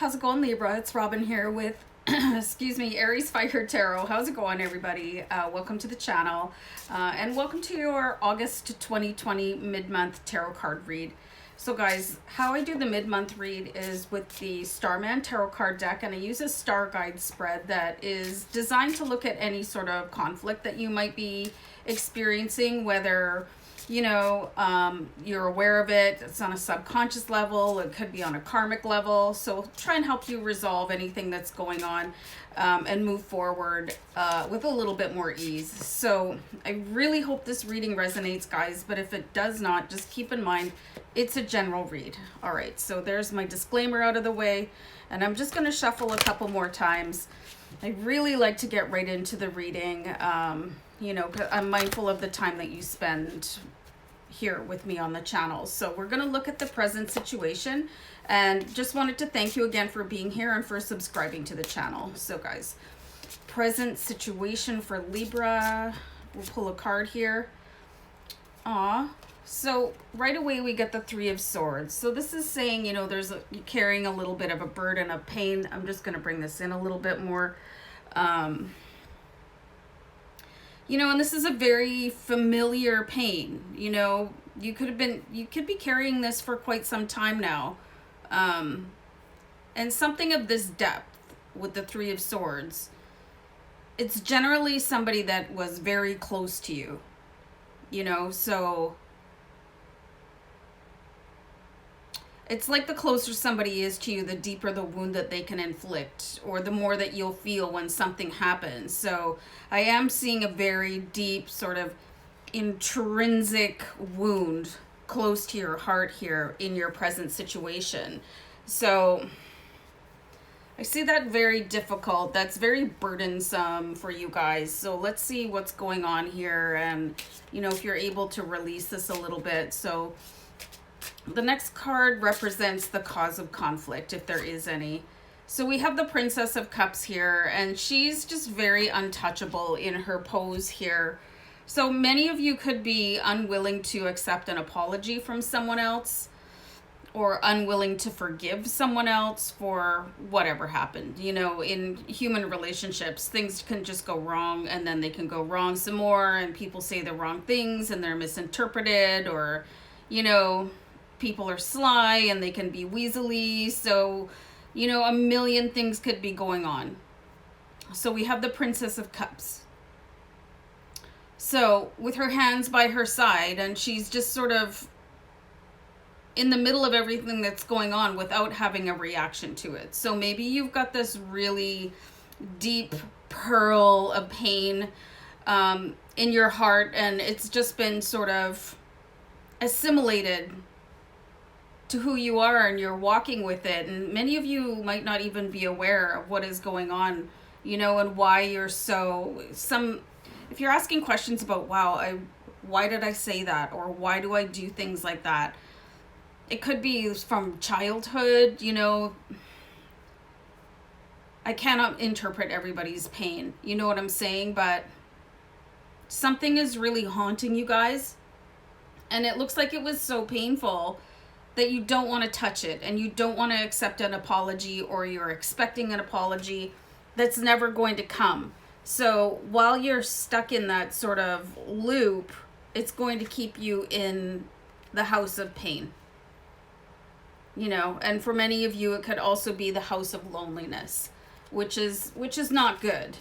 How's it going, Libra? It's Robin here with, excuse me, AriesFireTarot. How's it going, everybody? Welcome to the channel, and welcome to your August 2020 mid-month tarot card read. So guys, how I do the mid-month read is with the Starman tarot card deck, and I use a Starguide spread that is designed to look at any sort of conflict that you might be experiencing, whether you're aware of it, it's on a subconscious level, it could be on a karmic level. So try and help you resolve anything that's going on and move forward with a little bit more ease. So I really hope this reading resonates, guys, but if it does not, just keep in mind it's a general read. All right, so there's my disclaimer out of the way, and I'm just going to shuffle a couple more times. I really like to get right into the reading. I'm mindful of the time that you spend here with me on the channel. So we're going to look at the present situation, and just wanted to thank you again for being here and for subscribing to the channel. So guys, present situation for Libra. We'll pull a card here. So right away we get the Three of Swords. So this is saying, you're carrying a little bit of a burden of pain. I'm just going to bring this in a little bit more. And this is a very familiar pain. You could be carrying this for quite some time now. And something of this depth with the Three of Swords, it's generally somebody that was very close to you, so it's like the closer somebody is to you, the deeper the wound that they can inflict, or the more that you'll feel when something happens. So I am seeing a very deep sort of intrinsic wound close to your heart here in your present situation. So I see that very difficult. That's very burdensome for you guys. So let's see what's going on here, and if you're able to release this a little bit. So the next card represents the cause of conflict, if there is any. So we have the Princess of Cups here, and she's just very untouchable in her pose here. So many of you could be unwilling to accept an apology from someone else, or unwilling to forgive someone else for whatever happened. In human relationships, things can just go wrong, and then they can go wrong some more, and people say the wrong things and they're misinterpreted, or people are sly and they can be weaselly. So, a million things could be going on. So we have the Princess of Cups. So with her hands by her side, and she's just sort of in the middle of everything that's going on without having a reaction to it. So maybe you've got this really deep pearl of pain in your heart, and it's just been sort of assimilated to who you are, and you're walking with it. And many of you might not even be aware of what is going on, and why you're if you're asking questions about, why did I say that? Or why do I do things like that? It could be from childhood, I cannot interpret everybody's pain. You know what I'm saying? But something is really haunting you guys. And it looks like it was so painful that you don't want to touch it, and you don't want to accept an apology, or you're expecting an apology that's never going to come. So while you're stuck in that sort of loop, it's going to keep you in the house of pain. And for many of you, it could also be the house of loneliness, which is not good,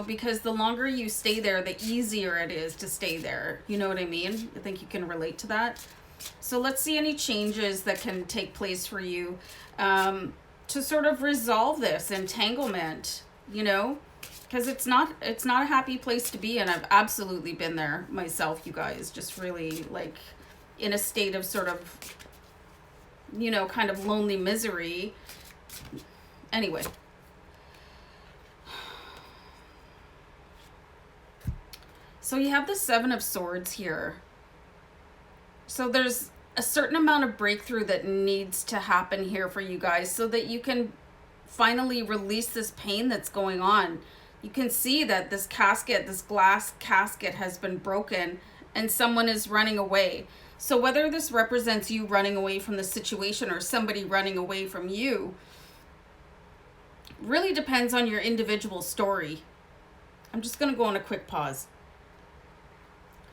because the longer you stay there, the easier it is to stay there. You know what I mean? I think you can relate to that. So let's see any changes that can take place for you to sort of resolve this entanglement, because it's not a happy place to be. And I've absolutely been there myself, you guys, just really like in a state of sort of, kind of lonely misery. Anyway. So you have the Seven of Swords here. So there's a certain amount of breakthrough that needs to happen here for you guys, so that you can finally release this pain that's going on. You can see that this glass casket has been broken, and someone is running away. So whether this represents you running away from the situation or somebody running away from you, really depends on your individual story. I'm just going to go on a quick pause.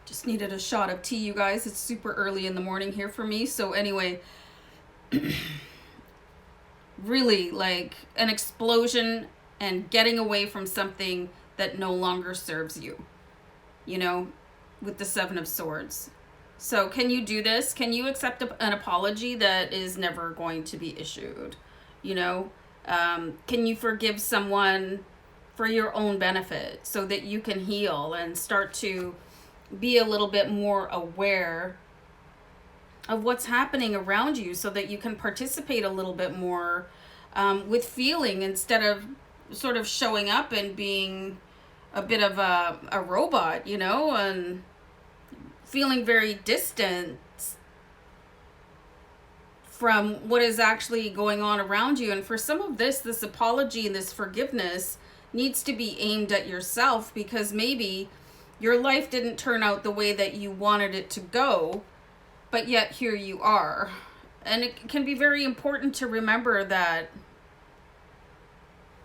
Just needed a shot of tea, you guys. It's super early in the morning here for me. So anyway, really like an explosion and getting away from something that no longer serves you, you know, with the Seven of Swords. So can you do this? Can you accept an apology that is never going to be issued? You know, can you forgive someone for your own benefit so that you can heal and start to be a little bit more aware of what's happening around you so that you can participate a little bit more with feeling instead of sort of showing up and being a bit of a robot, you know, and feeling very distant from what is actually going on around you. And for some of this apology and this forgiveness needs to be aimed at yourself, because maybe your life didn't turn out the way that you wanted it to go, but yet here you are. And it can be very important to remember that,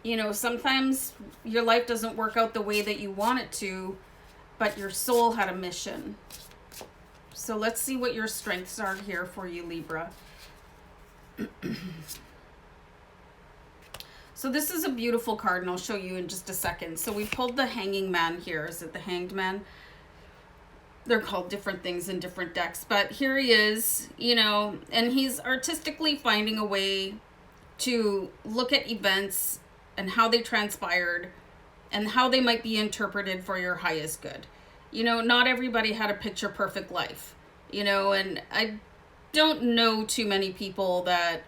you know, sometimes your life doesn't work out the way that you want it to, but your soul had a mission. So let's see what your strengths are here for you, Libra. So this is a beautiful card, and I'll show you in just a second. So we pulled the Hanging Man here. Is it the Hanged Man? They're called different things in different decks, but here he is, you know, and he's artistically finding a way to look at events and how they transpired and how they might be interpreted for your highest good. You know, not everybody had a picture perfect life, you know, and I don't know too many people that,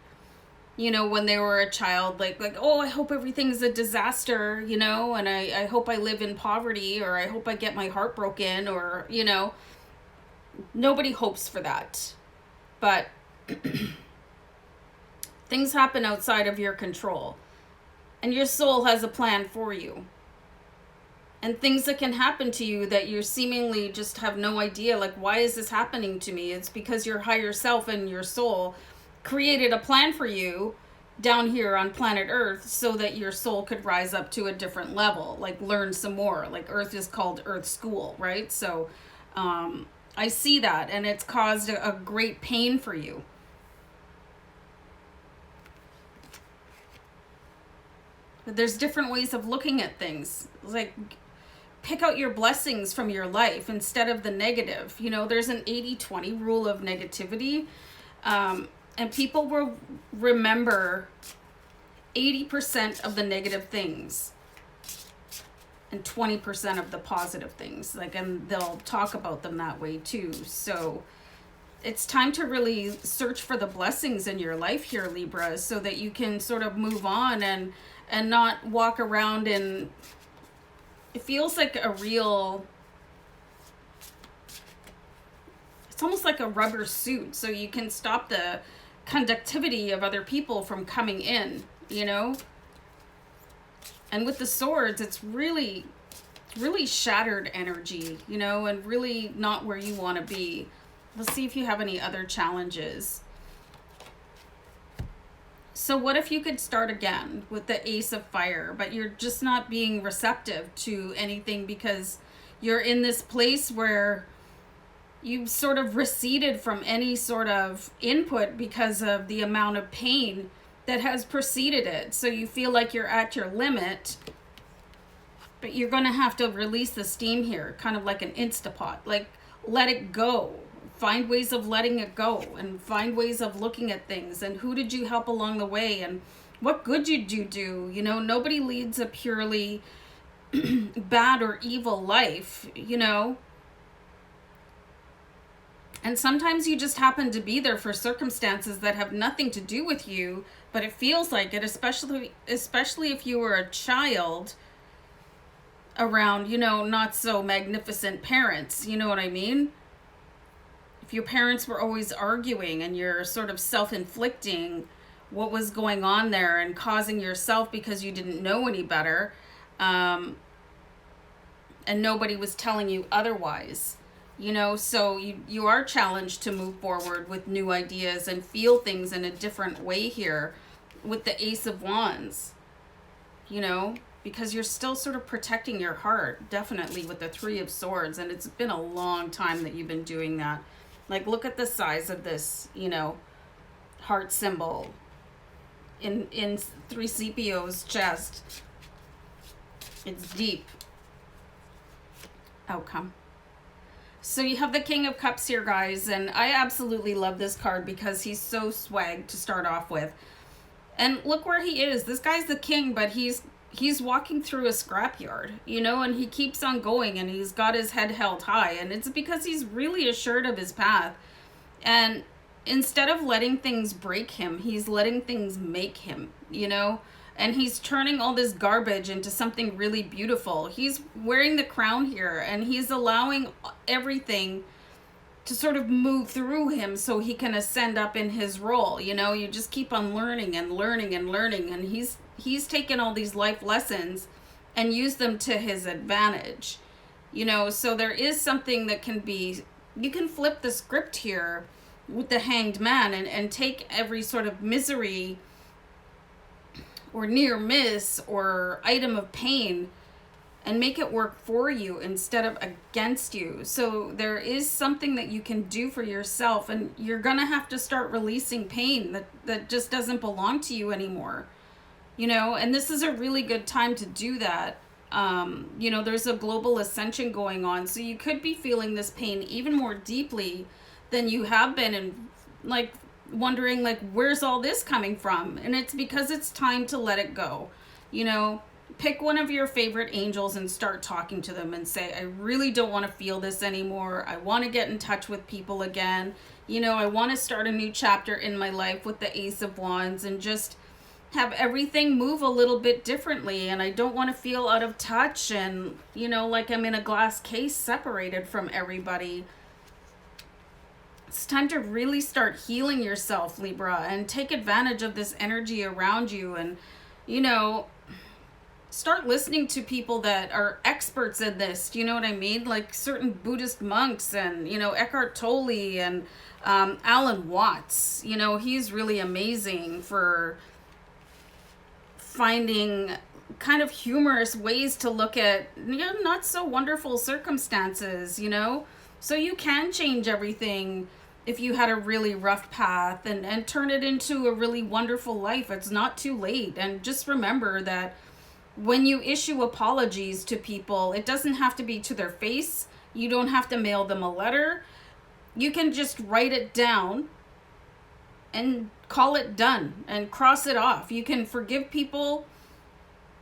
you know, when they were a child, like, oh, I hope everything's a disaster, you know, and I hope I live in poverty, or I hope I get my heart broken, or, you know, nobody hopes for that. But things happen outside of your control, and your soul has a plan for you. And things that can happen to you that you seemingly just have no idea, like, why is this happening to me? It's because your higher self and your soul created a plan for you down here on planet Earth so that your soul could rise up to a different level, like learn some more. Like Earth is called Earth School, right? So I see that, and it's caused a great pain for you. But there's different ways of looking at things. Like, pick out your blessings from your life instead of the negative. You know, there's an 80-20 rule of negativity. And people will remember 80% of the negative things and 20% of the positive things. Like, and they'll talk about them that way too. So it's time to really search for the blessings in your life here, Libra, so that you can sort of move on and not walk around in, it feels like a real, it's almost like a rubber suit, so you can stop the conductivity of other people from coming in, you know. And with the swords, it's really shattered energy, you know, and really not where you want to be. Let's see if you have any other challenges. So what if you could start again with the Ace of Fire, but you're just not being receptive to anything because you're in this place where you've sort of receded from any sort of input because of the amount of pain that has preceded it. So you feel like you're at your limit, but you're going to have to release the steam here, kind of like an Instapot. Like, let it go. Find ways of letting it go, and find ways of looking at things, and who did you help along the way, and what good did you do? You know, nobody leads a purely bad or evil life, you know. And sometimes you just happen to be there for circumstances that have nothing to do with you, but it feels like it, especially if you were a child around, you know, not so magnificent parents, you know what I mean? If your parents were always arguing and you're sort of self-inflicting what was going on there and causing yourself because you didn't know any better, and nobody was telling you otherwise. You know, so you are challenged to move forward with new ideas and feel things in a different way here with the Ace of Wands. you know, because you're still sort of protecting your heart, definitely, with the Three of Swords. And it's been a long time that you've been doing that. Like, look at the size of this, you know, heart symbol in 3CPO's chest. It's deep. Outcome. So you have the King of Cups here, guys, and I absolutely love this card because he's so swag to start off with. And look where he is. This guy's the king, but he's walking through a scrapyard, you know, and he keeps on going, and he's got his head held high, and it's because he's really assured of his path. And instead of letting things break him, he's letting things make him, you know, and he's turning all this garbage into something really beautiful. He's wearing the crown here, and he's allowing everything to sort of move through him so he can ascend up in his role. You know, you just keep on learning and learning and learning, and he's taken all these life lessons and used them to his advantage. You know, so there is something that can be, you can flip the script here with the Hanged Man and take every sort of misery or near miss or item of pain and make it work for you instead of against you. So there is something that you can do for yourself, and you're gonna have to start releasing pain that just doesn't belong to you anymore, you know, and this is a really good time to do that. You know, there's a global ascension going on, so you could be feeling this pain even more deeply than you have been, and like wondering, like, where's all this coming from? And it's because it's time to let it go. You know, pick one of your favorite angels and start talking to them and say, I really don't want to feel this anymore. I want to get in touch with people again. You know, I want to start a new chapter in my life with the Ace of Wands and just have everything move a little bit differently. And I don't want to feel out of touch and, you know, like I'm in a glass case separated from everybody. It's time to really start healing yourself, Libra, and take advantage of this energy around you, and, you know, start listening to people that are experts in this. Do you know what I mean? Like certain Buddhist monks and, you know, Eckhart Tolle and Alan Watts. You know, he's really amazing for finding kind of humorous ways to look at, you know, not so wonderful circumstances, you know? So you can change everything if you had a really rough path and turn it into a really wonderful life. It's not too late. And just remember that when you issue apologies to people, it doesn't have to be to their face. You don't have to mail them a letter. You can just write it down and call it done and cross it off. You can forgive people,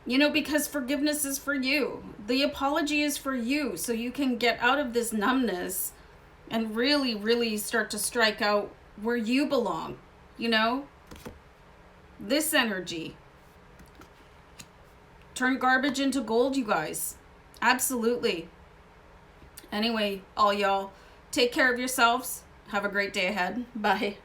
you know, because forgiveness is for you. The apology is for you, so you can get out of this numbness and really, really start to strike out where you belong, you know? This energy. Turn garbage into gold, you guys. Absolutely. Anyway, all y'all, take care of yourselves. Have a great day ahead. Bye.